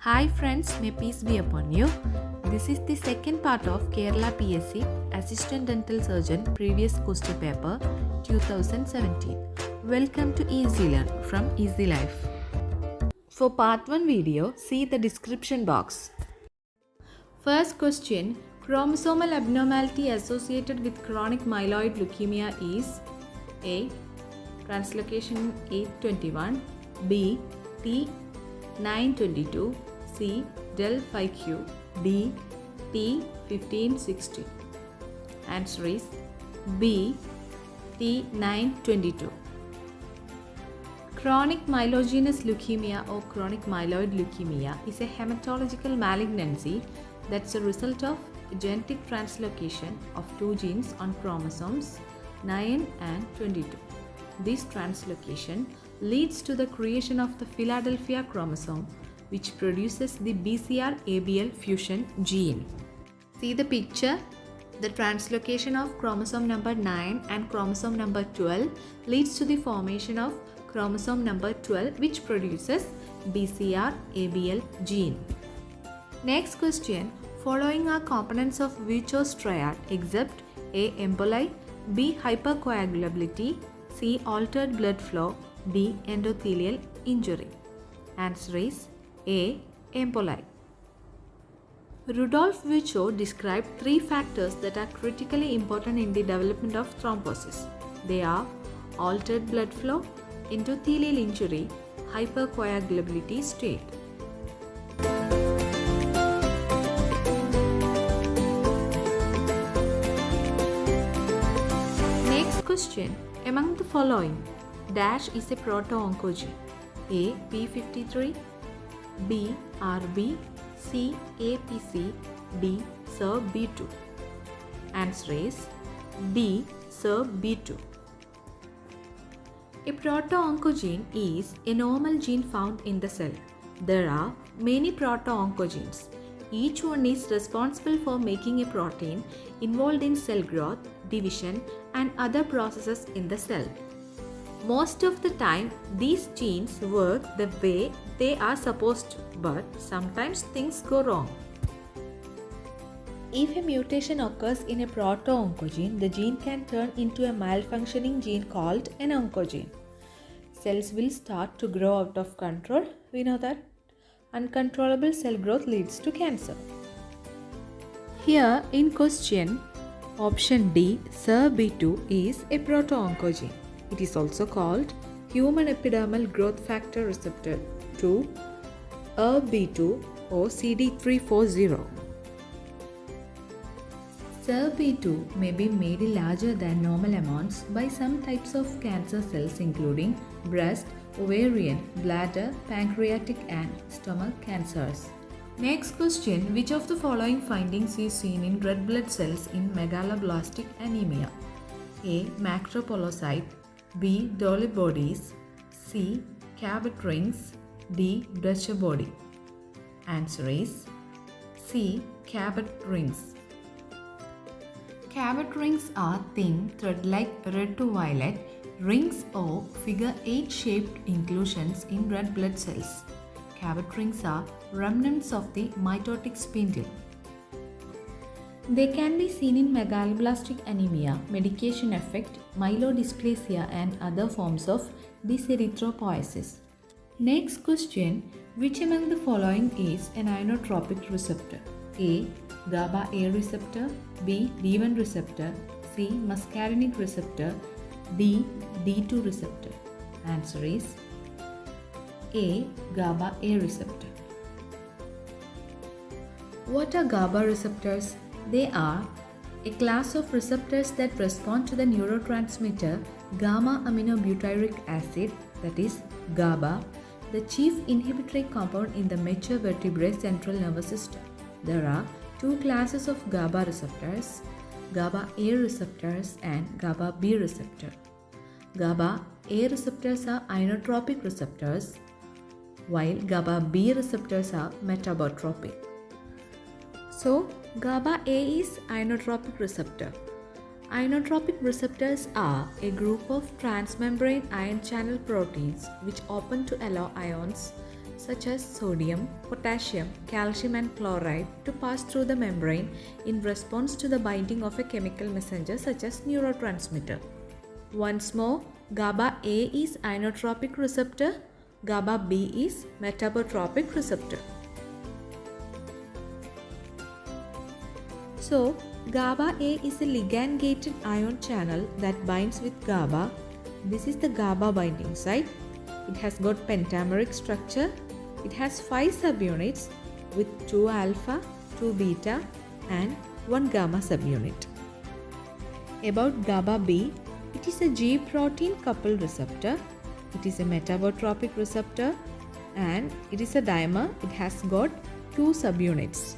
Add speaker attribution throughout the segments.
Speaker 1: Hi friends, may peace be upon you. This is the second part of Kerala PSC Assistant Dental Surgeon Previous Question Paper 2017. Welcome to Easy Learn from Easy Life. For part 1 video, see the description box. First question, chromosomal abnormality associated with chronic myeloid leukemia is A. Translocation 821, B. T922, C. Del 5Q, D. T1560. Answer is B. T922. Chronic myelogenous leukemia or chronic myeloid leukemia is a hematological malignancy that's a result of genetic translocation of two genes on chromosomes 9 and 22. This translocation leads to the creation of the Philadelphia chromosome, which produces the BCR-ABL fusion gene. See the picture. The translocation of chromosome number 9 and chromosome number 12 leads to the formation of chromosome number 12, which produces BCR-ABL gene. Next question. Following are components of Virchow's triad except A. emboli, B. hypercoagulability, C. altered blood flow, D. endothelial injury. Answer is A. emboli. Rudolf Virchow described three factors that are critically important in the development of thrombosis. They are altered blood flow, endothelial injury, hypercoagulability state. Next question. Among the following, dash is a proto-oncogene. A. P53, B. RB, C. APC, D. SERB2. Answer is D. SERB2. A proto-oncogene is a normal gene found in the cell. There are many proto-oncogenes. Each one is responsible for making a protein involved in cell growth, division, and other processes in the cell. Most of the time, these genes work the way they are supposed to, but sometimes things go wrong. If a mutation occurs in a proto-oncogene, the gene can turn into a malfunctioning gene called an oncogene. Cells will start to grow out of control. We know that uncontrollable cell growth leads to cancer. Here in question, option D, SERB2 is a proto-oncogene. It is also called human epidermal growth factor receptor 2, ERB2 or CD340. SERB2 may be made larger than normal amounts by some types of cancer cells including breast, ovarian, bladder, pancreatic and stomach cancers. Next question, which of the following findings is seen in red blood cells in megaloblastic anemia? A. Macropolycyte, B. Dolly bodies, C. Cabot rings, D. Dutcher body. Answer is C. Cabot rings. Cabot rings are thin, thread-like red to violet rings or figure 8 shaped inclusions in red blood cells. Cabot rings are remnants of the mitotic spindle. They can be seen in megaloblastic anemia, medication effect, myelodysplasia and other forms of dyserythropoiesis. Next question, which among the following is an ionotropic receptor? A. GABA A receptor, B. D1 receptor, C. muscarinic receptor, D. D2 receptor. Answer is A. GABA A receptor. What are GABA receptors? They are a class of receptors that respond to the neurotransmitter gamma aminobutyric acid, that is GABA, the chief inhibitory compound in the mature vertebrate central nervous system. There are two classes of GABA receptors, GABA A receptors and GABA B receptor. GABA A receptors are ionotropic receptors, while GABA B receptors are metabotropic. So, GABA A is ionotropic receptor. Ionotropic receptors are a group of transmembrane ion channel proteins which open to allow ions such as sodium, potassium, calcium and chloride to pass through the membrane in response to the binding of a chemical messenger such as neurotransmitter. Once more, GABA A is inotropic receptor, GABA B is metabotropic receptor. So, GABA A is a ligand-gated ion channel that binds with GABA. This is the GABA binding site. It has got pentameric structure. It has 5 subunits with 2 alpha, 2 beta and 1 gamma subunit. About GABA B, it is a G protein coupled receptor. It is a metabotropic receptor and it is a dimer. It has got 2 subunits.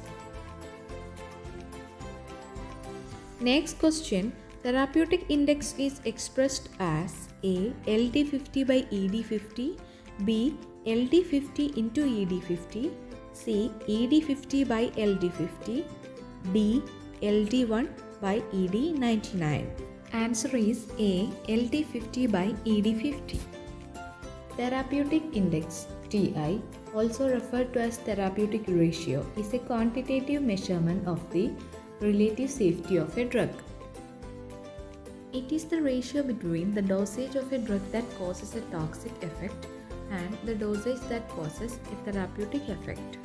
Speaker 1: Next question, therapeutic index is expressed as A. LD50 by ED50, B. LD50 into ED50, C. ED50 by LD50, D. LD1 by ED99. Answer is A. LD50 by ED50. Therapeutic index TI, also referred to as therapeutic ratio, is a quantitative measurement of the relative safety of a drug. It is the ratio between the dosage of a drug that causes a toxic effect and the dosage that causes a therapeutic effect.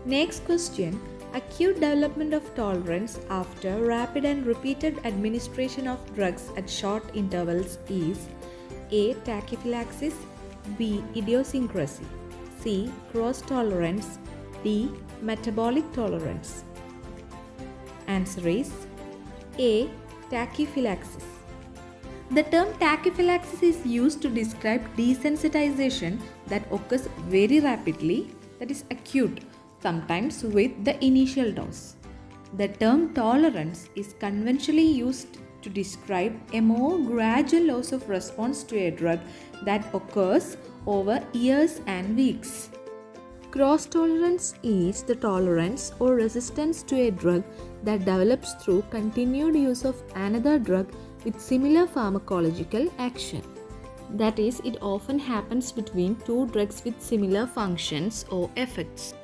Speaker 1: Next question, acute development of tolerance after rapid and repeated administration of drugs at short intervals is A. Tachyphylaxis, B. Idiosyncrasy, C. Cross tolerance, D. Metabolic tolerance. Answer is A. Tachyphylaxis. The term tachyphylaxis is used to describe desensitization that occurs very rapidly, that is acute, sometimes with the initial dose. The term tolerance is conventionally used to describe a more gradual loss of response to a drug that occurs over years and weeks. Cross tolerance is the tolerance or resistance to a drug that develops through continued use of another drug with similar pharmacological action. That is, it often happens between 2 drugs with similar functions or effects.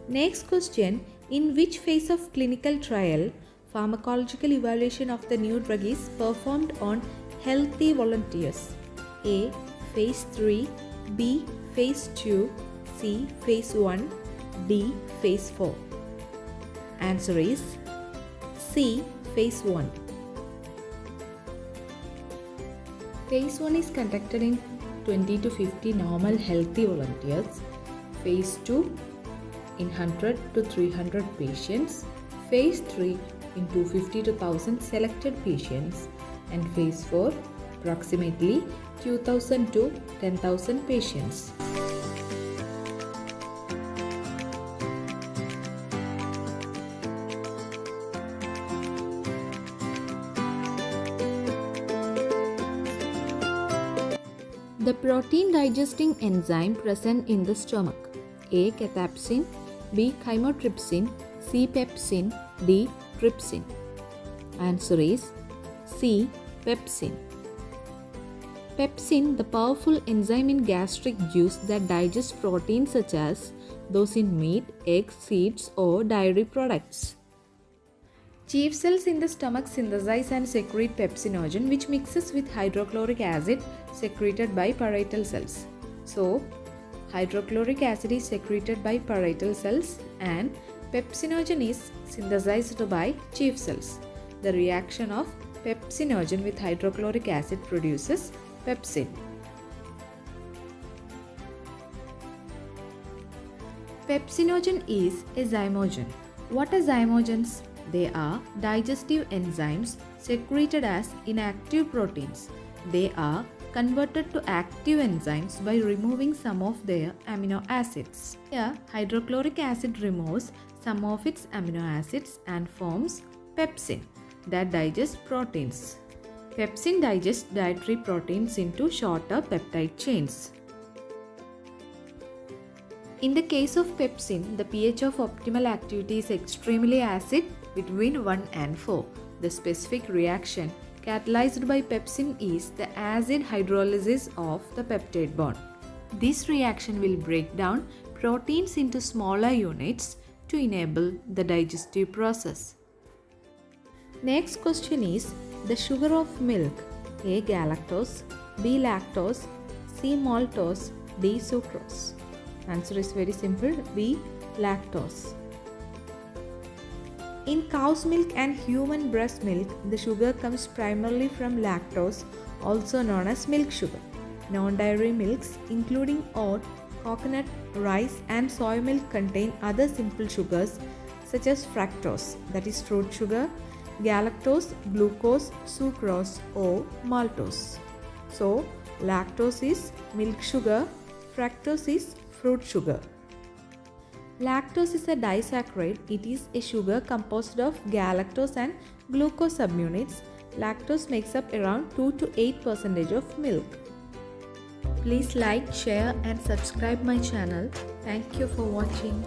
Speaker 1: Next question, in which phase of clinical trial pharmacological evaluation of the new drug is performed on healthy volunteers? A. Phase 3, B. Phase 2, C. Phase 1, D. Phase 4. Answer is C. Phase 1. Phase 1 is conducted in 20 to 50 normal healthy volunteers. Phase 2 in 100 to 300 patients. Phase 3 in 250 to 1000 selected patients. And Phase 4 approximately 2000 to 10,000 patients. The protein digesting enzyme present in the stomach. A. Cathepsin, B. Chymotrypsin, C. Pepsin, D. Trypsin. Answer is C. Pepsin. Pepsin, the powerful enzyme in gastric juice that digests proteins such as those in meat, eggs, seeds or dairy products. Chief cells in the stomach synthesize and secrete pepsinogen, which mixes with hydrochloric acid secreted by parietal cells. So, hydrochloric acid is secreted by parietal cells and pepsinogen is synthesized by chief cells. The reaction of pepsinogen with hydrochloric acid produces pepsin. Pepsinogen is a zymogen. What are zymogens? They are digestive enzymes secreted as inactive proteins. They are converted to active enzymes by removing some of their amino acids. Here, hydrochloric acid removes some of its amino acids and forms pepsin that digests proteins. Pepsin digests dietary proteins into shorter peptide chains. In the case of pepsin, the pH of optimal activity is extremely acid between 1 and 4. The specific reaction catalyzed by pepsin is the acid hydrolysis of the peptide bond. This reaction will break down proteins into smaller units to enable the digestive process. Next question is the sugar of milk. A. Galactose, B. Lactose, C. Maltose, D. Sucrose. Answer is very simple, B. Lactose. In cow's milk and human breast milk, the sugar comes primarily from lactose, also known as milk sugar. Non-dairy milks, including oat, coconut, rice, and soy milk, contain other simple sugars such as fructose, that is fruit sugar, galactose, glucose, sucrose, or maltose. So, lactose is milk sugar, fructose is fruit sugar. Lactose is a disaccharide. It is a sugar composed of galactose and glucose subunits. Lactose makes up around 2 to 8% of milk. Please like, share and subscribe my channel. Thank you for watching.